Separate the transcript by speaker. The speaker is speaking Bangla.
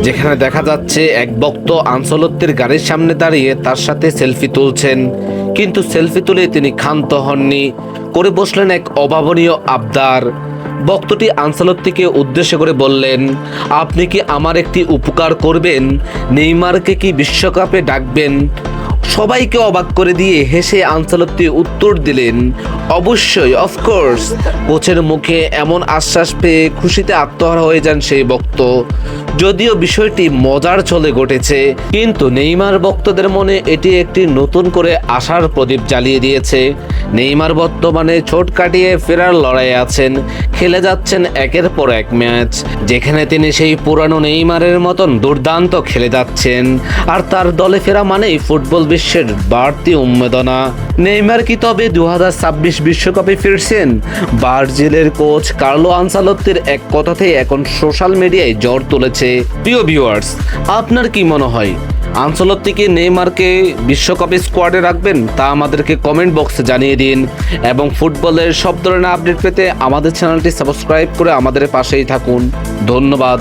Speaker 1: যেখানে দেখা যাচ্ছে এক ভক্ত আনসেলত্তির গাড়ির সামনে দাঁড়িয়ে তার সাথে সেলফি তুলছেন, কিন্তু সেলফি তুলে তিনি ক্ষান্ত হননি, করে বসলেন এক অভাবনীয় আবদার। ভক্তটি আনসেলত্তিকে উদ্দেশ্য করে বললেন, আপনি কি আমার একটি উপকার করবেন? নেইমারকে কি বিশ্বকাপে ডাকবেন? সবাইকে অবাক করে দিয়ে হেসে আনসেলত্তি উত্তর দিলেন, অবশ্যই, অফকোর্স। কোচের মুখে এমন আশ্বাস পেয়ে খুশিতে আত্মহারা হয়ে যান সেই ভক্ত। যদিও বিষয়টি মজার ছলে ঘটেছে, কিন্তু নেইমার ভক্তদের মনে এটি একটি নতুন করে আশার প্রদীপ জ্বালিয়ে দিয়েছে। নেইমার বর্তমানে চোট কাটিয়ে ফেরার লড়াইয়ে আছেন, খেলে যাচ্ছেন একের পর এক ম্যাচ, যেখানে তিনি সেই পুরানো নেইমারের মতন দুর্দান্ত খেলে যাচ্ছেন। আর তার দলে ফেরা মানেই ফুটবল বিশ্বের বাড়তি উন্মাদনা। নেইমার কি তবে 2026 বিশ্বকাপে ফিরছেন? ব্রাজিলের কোচ কার্লো আনসেলত্তির এক কথাতেই এখন সোশ্যাল মিডিয়ায় ঝড় তুলেছে। প্রিয় ভিউয়ার্স, আপনার কি মনে হয় আনসেলত্তি কি নেইমারকে বিশ্বকাপে স্কোয়াডে রাখবেন? তা আমাদেরকে কমেন্ট বক্সে জানিয়ে দিন, এবং ফুটবলের সব ধরনের আপডেট পেতে আমাদের চ্যানেলটি সাবস্ক্রাইব করে আমাদের পাশেই থাকুন। ধন্যবাদ।